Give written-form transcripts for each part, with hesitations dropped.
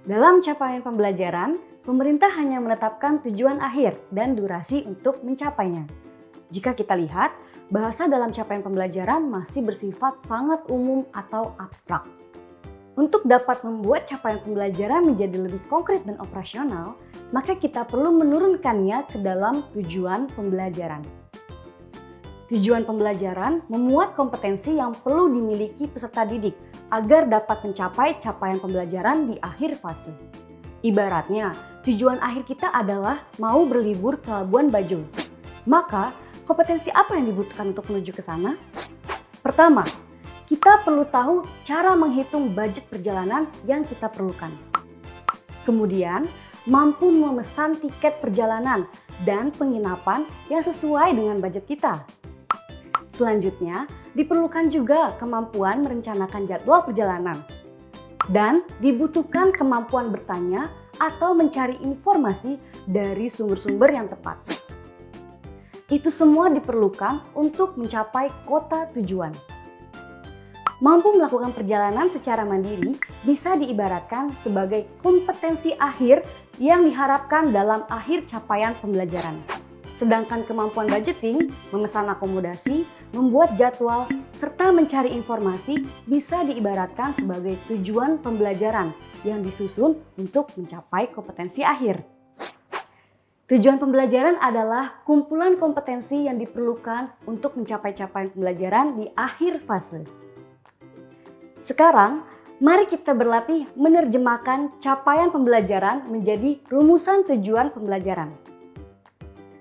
Dalam capaian pembelajaran, pemerintah hanya menetapkan tujuan akhir dan durasi untuk mencapainya. Jika kita lihat, bahasa dalam capaian pembelajaran masih bersifat sangat umum atau abstrak. Untuk dapat membuat capaian pembelajaran menjadi lebih konkret dan operasional, maka kita perlu menurunkannya ke dalam tujuan pembelajaran. Tujuan pembelajaran memuat kompetensi yang perlu dimiliki peserta didik agar dapat mencapai capaian pembelajaran di akhir fase. Ibaratnya, tujuan akhir kita adalah mau berlibur ke Labuan Bajo. Maka, kompetensi apa yang dibutuhkan untuk menuju ke sana? Pertama, kita perlu tahu cara menghitung budget perjalanan yang kita perlukan. Kemudian, mampu memesan tiket perjalanan dan penginapan yang sesuai dengan budget kita. Selanjutnya, diperlukan juga kemampuan merencanakan jadwal perjalanan. Dan dibutuhkan kemampuan bertanya atau mencari informasi dari sumber-sumber yang tepat. Itu semua diperlukan untuk mencapai kota tujuan. Mampu melakukan perjalanan secara mandiri bisa diibaratkan sebagai kompetensi akhir yang diharapkan dalam akhir capaian pembelajaran. Sedangkan kemampuan budgeting, memesan akomodasi, membuat jadwal, serta mencari informasi bisa diibaratkan sebagai tujuan pembelajaran yang disusun untuk mencapai kompetensi akhir. Tujuan pembelajaran adalah kumpulan kompetensi yang diperlukan untuk mencapai capaian pembelajaran di akhir fase. Sekarang, mari kita berlatih menerjemahkan capaian pembelajaran menjadi rumusan tujuan pembelajaran.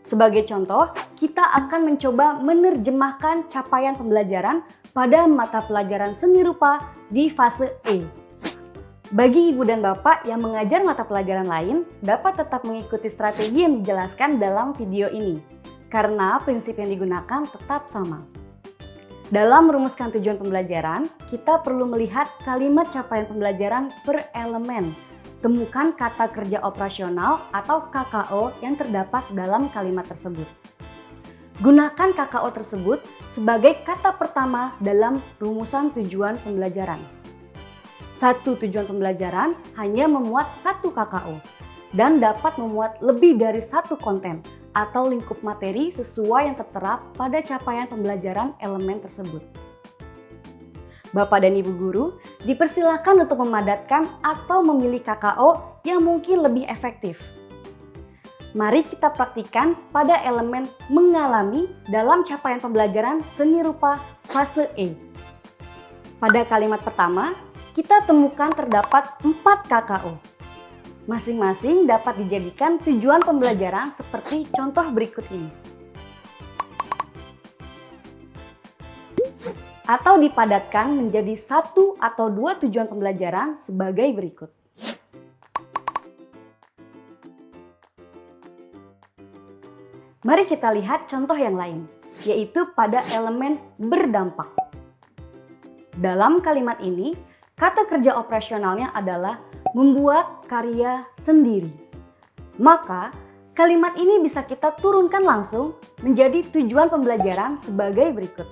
Sebagai contoh, kita akan mencoba menerjemahkan capaian pembelajaran pada mata pelajaran seni rupa di fase E. Bagi ibu dan bapak yang mengajar mata pelajaran lain, dapat tetap mengikuti strategi yang dijelaskan dalam video ini, karena prinsip yang digunakan tetap sama. Dalam merumuskan tujuan pembelajaran, kita perlu melihat kalimat capaian pembelajaran per elemen. Temukan kata kerja operasional atau KKO yang terdapat dalam kalimat tersebut. Gunakan KKO tersebut sebagai kata pertama dalam rumusan tujuan pembelajaran. Satu tujuan pembelajaran hanya memuat satu KKO dan dapat memuat lebih dari satu konten atau lingkup materi sesuai yang tertera pada capaian pembelajaran elemen tersebut. Bapak dan Ibu guru dipersilakan untuk memadatkan atau memilih KKO yang mungkin lebih efektif. Mari kita praktikkan pada elemen mengalami dalam capaian pembelajaran seni rupa fase E. Pada kalimat pertama, kita temukan terdapat 4 KKO. Masing-masing dapat dijadikan tujuan pembelajaran seperti contoh berikut ini. Atau dipadatkan menjadi 1 atau 2 tujuan pembelajaran sebagai berikut. Mari kita lihat contoh yang lain, yaitu pada elemen berdampak. Dalam kalimat ini, kata kerja operasionalnya adalah membuat karya sendiri. Maka, kalimat ini bisa kita turunkan langsung menjadi tujuan pembelajaran sebagai berikut.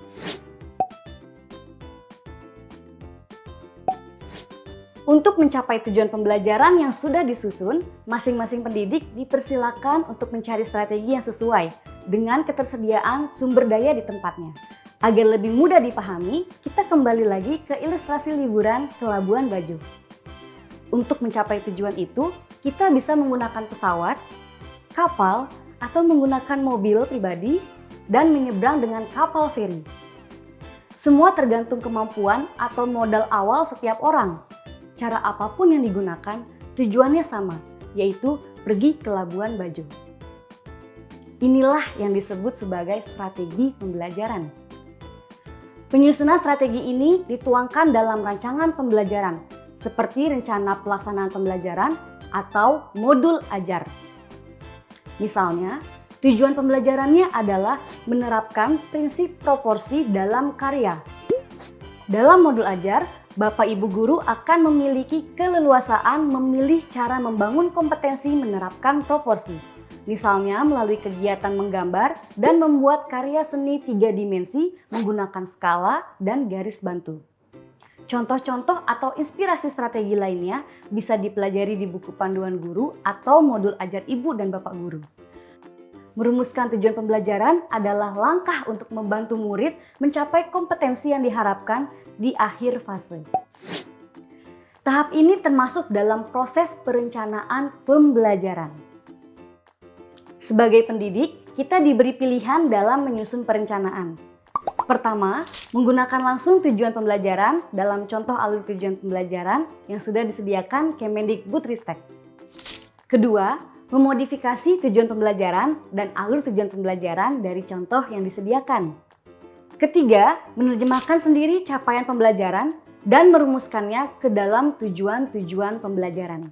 Untuk mencapai tujuan pembelajaran yang sudah disusun, masing-masing pendidik dipersilakan untuk mencari strategi yang sesuai dengan ketersediaan sumber daya di tempatnya. Agar lebih mudah dipahami, kita kembali lagi ke ilustrasi liburan ke Labuan Bajo. Untuk mencapai tujuan itu, kita bisa menggunakan pesawat, kapal, atau menggunakan mobil pribadi, dan menyeberang dengan kapal feri. Semua tergantung kemampuan atau modal awal setiap orang. Cara apapun yang digunakan, tujuannya sama, yaitu pergi ke Labuan Bajo. Inilah yang disebut sebagai strategi pembelajaran. Penyusunan strategi ini dituangkan dalam rancangan pembelajaran, seperti rencana pelaksanaan pembelajaran atau modul ajar. Misalnya, tujuan pembelajarannya adalah menerapkan prinsip proporsi dalam karya. Dalam modul ajar, Bapak Ibu guru akan memiliki keleluasaan memilih cara membangun kompetensi menerapkan proporsi. Misalnya melalui kegiatan menggambar dan membuat karya seni 3 dimensi menggunakan skala dan garis bantu. Contoh-contoh atau inspirasi strategi lainnya bisa dipelajari di buku panduan guru atau modul ajar ibu dan bapak guru. Merumuskan tujuan pembelajaran adalah langkah untuk membantu murid mencapai kompetensi yang diharapkan di akhir fase. Tahap ini termasuk dalam proses perencanaan pembelajaran. Sebagai pendidik, kita diberi pilihan dalam menyusun perencanaan. Pertama, menggunakan langsung tujuan pembelajaran dalam contoh alur tujuan pembelajaran yang sudah disediakan Kemendikbudristek. Kedua, memodifikasi tujuan pembelajaran dan alur tujuan pembelajaran dari contoh yang disediakan. Ketiga, menerjemahkan sendiri capaian pembelajaran dan merumuskannya ke dalam tujuan-tujuan pembelajaran.